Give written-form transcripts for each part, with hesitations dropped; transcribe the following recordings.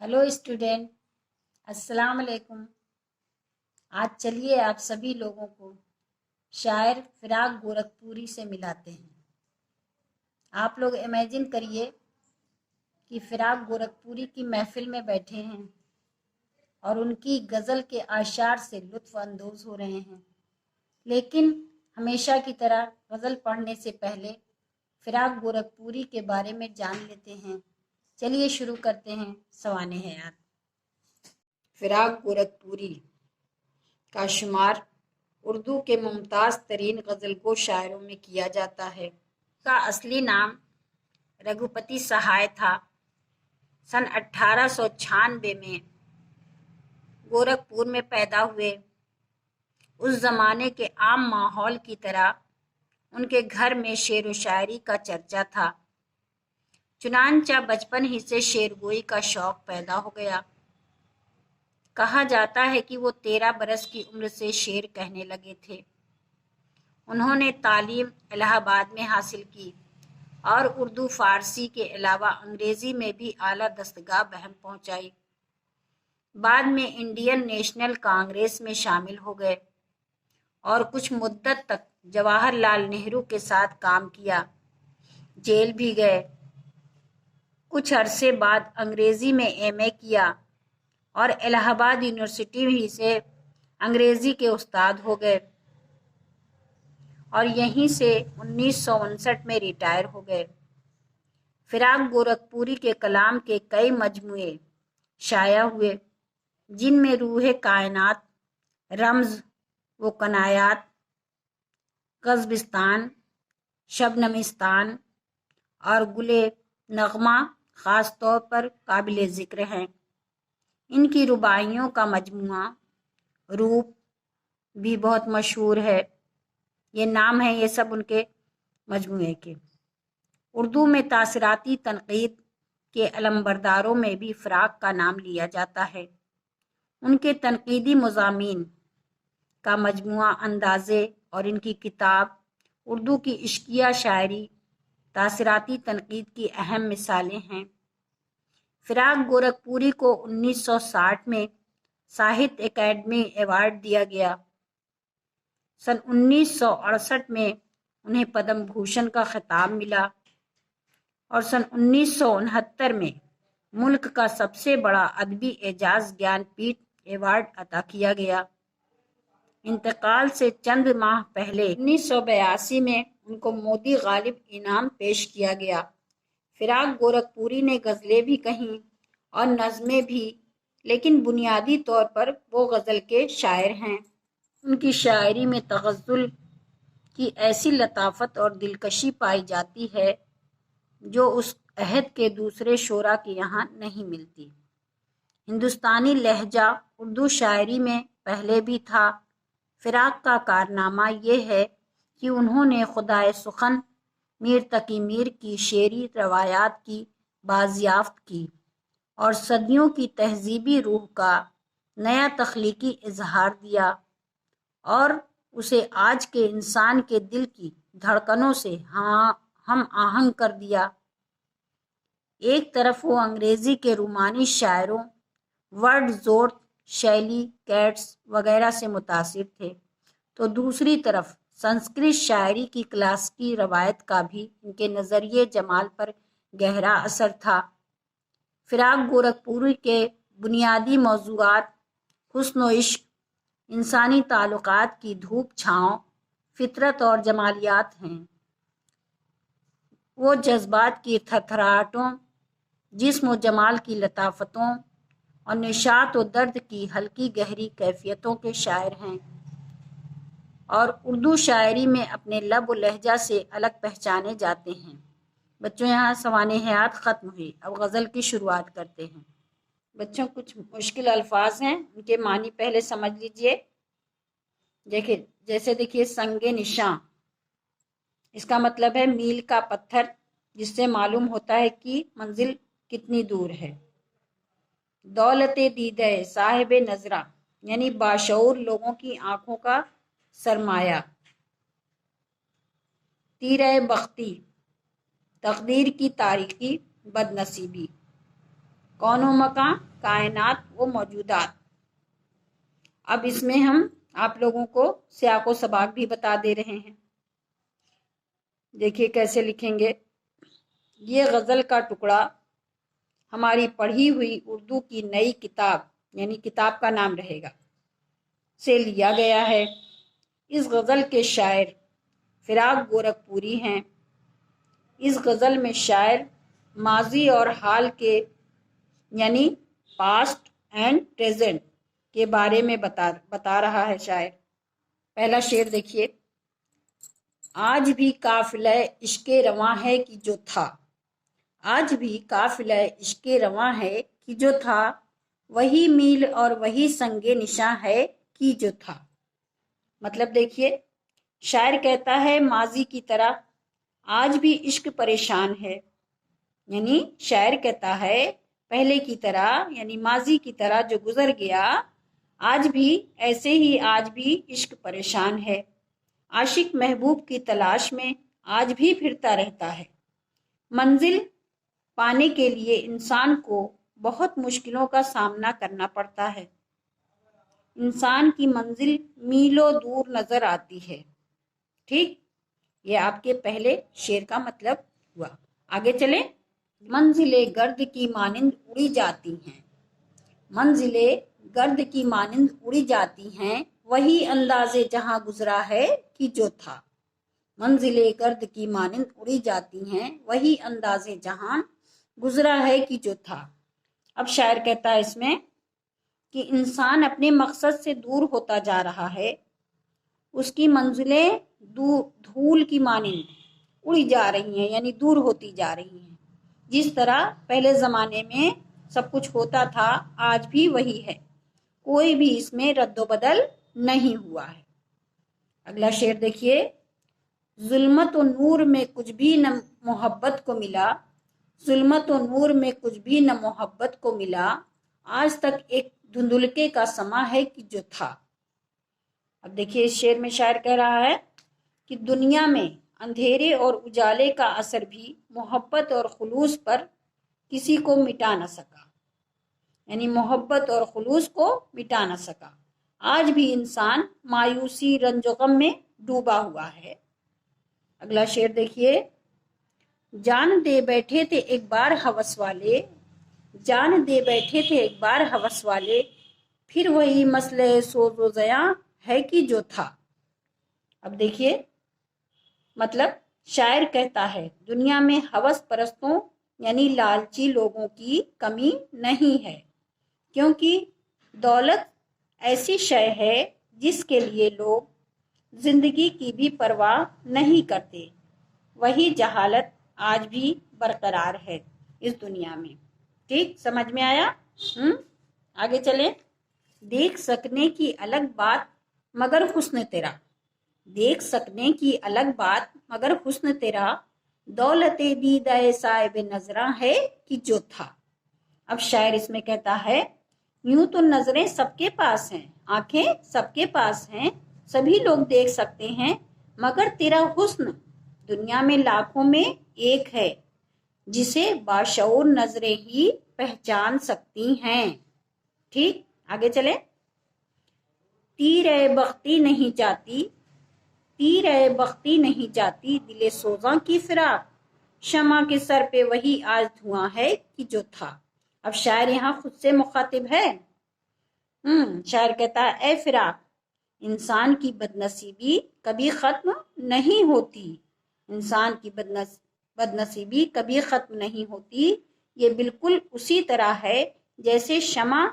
Hello student, अस्सलाम वालेकुम। आज चलिए आप सभी लोगों को शायर फिराक गोरखपुरी से मिलाते हैं। आप लोग इमेजिन करिए कि फिराक गोरखपुरी की महफिल में बैठे हैं और उनकी गज़ल के आशार से लुत्फ़ अंदोज़ हो रहे हैं। लेकिन हमेशा की तरह गज़ल पढ़ने से पहले फिराक गोरखपुरी के बारे में जान लेते हैं। चलिए शुरू करते हैं सवाने हयात। फिराक गोरखपुरी का शुमार उर्दू के मुमताज़ तरीन गज़लगो शायरों में किया जाता है। का असली नाम रघुपति सहाय था। सन 1896 में गोरखपुर में पैदा हुए। उस ज़माने के आम माहौल की तरह उनके घर में शेर व शायरी का चर्चा था। चुनांचा बचपन ही से शेरगोई का शौक़ पैदा हो गया। कहा जाता है कि वो 13 बरस की उम्र से शेर कहने लगे थे। उन्होंने तालीम इलाहाबाद में हासिल की और उर्दू फ़ारसी के अलावा अंग्रेज़ी में भी आला दस्तगाह बहम पहुंचाई। बाद में इंडियन नेशनल कांग्रेस में शामिल हो गए और कुछ मुद्दत तक जवाहरलाल नेहरू के साथ काम किया। जेल भी गए। कुछ अरसे बाद अंग्रेज़ी में एमए किया और इलाहाबाद यूनिवर्सिटी ही से अंग्रेज़ी के उस्ताद हो गए और यहीं से 1959 में रिटायर हो गए। फिराक गोरखपुरी के कलाम के कई मजमूए शाया हुए, जिनमें रूह कायनात, रम्ज़ व कनायात, ग़ज़बिस्तान, शबनमिस्तान और गुले नग़मा ख़ास तौर पर काबिल ज़िक्र हैं। इनकी रुबाइयों का मजमुआ रूप भी बहुत मशहूर है। ये नाम है ये सब उनके मजमुए के। उर्दू में तासराती तनक़ीद के अलमबरदारों में भी फ़िराक का नाम लिया जाता है। उनके तनक़ीदी मज़ामीन का मजमुआ अंदाज़े और इनकी किताब उर्दू की इश्किया शायरी तासराती तनक़ीद की अहम मिसालें हैं। फिराक गोरखपुरी को 1960 में साहित्य अकादमी अवार्ड दिया गया। सन 1968 में उन्हें पद्म भूषण का खिताब मिला और सन 1969 में मुल्क का सबसे बड़ा अदबी एजाज़ ज्ञानपीठ अवार्ड अता किया गया। इंतकाल से चंद माह पहले 1982 में उनको मोदी गालिब इनाम पेश किया गया। फिराक गोरखपुरी ने गज़लें भी कहीं और नज़में भी, लेकिन बुनियादी तौर पर वो गज़ल के शायर हैं। उनकी शायरी में तग़ज़्ज़ुल की ऐसी लताफ़त और दिलकशी पाई जाती है जो उस अहद के दूसरे शोरा के यहाँ नहीं मिलती। हिंदुस्तानी लहजा उर्दू शायरी में पहले भी था। फिराक का कारनामा ये है कि उन्होंने खुदाए सुखन मीर तकी मीर की शेरी रवायात की बाजियाफ्त की और सदियों की तहज़ीबी रूह का नया तख्लीकी इजहार दिया और उसे आज के इंसान के दिल की धड़कनों से हम आहंग कर दिया। एक तरफ वो अंग्रेज़ी के रूमानी शायरों वर्डज़ोर्थ, शैली, कैट्स वगैरह से मुतासिर थे, तो दूसरी तरफ संस्कृत शायरी की क्लासिकी रवायत का भी इनके नज़रिए जमाल पर गहरा असर था। फिराक गोरखपुरी के बुनियादी मौज़ूआत हुस्न व इश्क, इंसानी ताल्लुकात की धूप छाँव, फितरत और जमालियात हैं। वो जज्बात की थरथराहटों, जिस्म व जमाल की लताफ़तों और निशात व दर्द की हल्की गहरी कैफियतों के शायर हैं और उर्दू शायरी में अपने लब व लहजा से अलग पहचाने जाते हैं। बच्चों, यहाँ सवाने हयात ख़त्म हुई। अब गज़ल की शुरुआत करते हैं। बच्चों, कुछ मुश्किल अल्फाज हैं, उनके मानी पहले समझ लीजिए। देखिए संगे निशां, इसका मतलब है मील का पत्थर, जिससे मालूम होता है कि मंजिल कितनी दूर है। दौलते दीदे साहिबे नजरा, यानी बाशऊर लोगों की आंखों का सरमाया। तीरे बख्ती, तकदीर की तारीकी बदनसीबी। कौनो मकां, कायनात व मौजूदात। अब इसमें हम आप लोगों को सियाक व सबाक भी बता दे रहे हैं। देखिए कैसे लिखेंगे। ये गज़ल का टुकड़ा हमारी पढ़ी हुई उर्दू की नई किताब, यानी किताब का नाम रहेगा, से लिया गया है। इस गज़ल के शायर फिराक गोरखपुरी हैं। इस गज़ल में शायर माजी और हाल के यानी पास्ट एंड प्रेजेंट के बारे में बता रहा है शायर। पहला शेर देखिए। आज भी काफिला इश्के रवां है कि जो था, आज भी काफिला इश्के रवां है कि जो था, वही मील और वही संगे निशां है कि जो था। मतलब देखिए, शायर कहता है माजी की तरह आज भी इश्क परेशान है, यानी शायर कहता है पहले की तरह यानी माजी की तरह जो गुजर गया, आज भी ऐसे ही आज भी इश्क परेशान है। आशिक महबूब की तलाश में आज भी फिरता रहता है। मंजिल पाने के लिए इंसान को बहुत मुश्किलों का सामना करना पड़ता है। इंसान की मंजिल मीलों दूर नजर आती है। ठीक, ये आपके पहले शेर का मतलब हुआ। आगे चले। मंजिले गर्द की मानिंद उड़ी जाती हैं, मंजिले गर्द की मानिंद उड़ी जाती हैं, वही अंदाजे जहां गुजरा है कि जो था। मंजिले गर्द की मानिंद उड़ी जाती हैं, वही अंदाजे जहां गुजरा है कि जो था। अब शायर कहता है इसमें कि इंसान अपने मकसद से दूर होता जा रहा है। उसकी मंजिलें धूल की मानिंद उड़ी जा रही हैं, यानी दूर होती जा रही हैं। जिस तरह पहले ज़माने में सब कुछ होता था, आज भी वही है, कोई भी इसमें रद्दोबदल नहीं हुआ है। अगला शेर देखिए। जुल्मत और नूर में कुछ भी न मोहब्बत को मिला, जुल्मत और नूर में कुछ भी न मोहब्बत को मिला, आज तक एक धुंधुलके का समा है कि जो था। अब देखिए इस शेर में शायर कह रहा है कि दुनिया में अंधेरे और उजाले का असर भी मोहब्बत और खुलूस पर किसी को मिटा न सका, यानी मोहब्बत और खुलूस को मिटा न सका। आज भी इंसान मायूसी रंजो गम में डूबा हुआ है। अगला शेर देखिए। जान दे बैठे थे एक बार हवस वाले, जान दे बैठे थे एक बार हवस वाले, फिर वही मसले सोज़ो ज़या है कि जो था। अब देखिए, मतलब शायर कहता है दुनिया में हवस परस्तों यानी लालची लोगों की कमी नहीं है, क्योंकि दौलत ऐसी शय है जिसके लिए लोग जिंदगी की भी परवाह नहीं करते। वही जहालत आज भी बरकरार है इस दुनिया में। ठीक, समझ में आया? आगे चलें। देख सकने की अलग बात मगर हुस्न तेरा, देख सकने की अलग बात मगर हुस्न तेरा, दौलते दीदाए साहिब नजरा है कि जो था। अब शायर इसमें कहता है यूं तो नजरें सबके पास हैं, आंखें सबके पास हैं, सभी लोग देख सकते हैं, मगर तेरा हुस्न दुनिया में लाखों में एक है, जिसे बाशऊर नजरें ही पहचान सकती हैं। ठीक, आगे चले। तीर बख्ती नहीं जाती, तीर बख्ती नहीं जाती, दिले सोजा की फिराक, शमा के सर पे वही आज धुआं है कि जो था। अब शायर यहाँ खुद से मुखातिब है। शायर कहता है, ए फिराक, इंसान की बदनसीबी कभी खत्म नहीं होती, इंसान की बदनसीबी कभी खत्म नहीं होती। ये बिल्कुल उसी तरह है जैसे शमा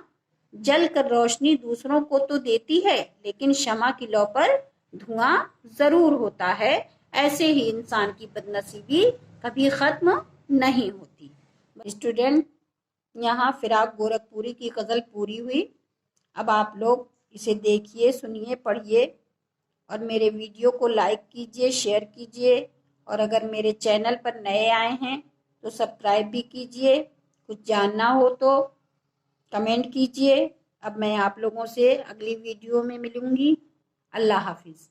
जल कर रोशनी दूसरों को तो देती है, लेकिन शमा की लौ पर धुआं जरूर होता है। ऐसे ही इंसान की बदनसीबी कभी खत्म नहीं होती। स्टूडेंट, यहाँ फिराक गोरखपुरी की गज़ल पूरी हुई। अब आप लोग इसे देखिए, सुनिए, पढ़िए और मेरे वीडियो को लाइक कीजिए, शेयर कीजिए, और अगर मेरे चैनल पर नए आए हैं तो सब्सक्राइब भी कीजिए। कुछ जानना हो तो कमेंट कीजिए। अब मैं आप लोगों से अगली वीडियो में मिलूंगी। अल्लाह हाफिज़।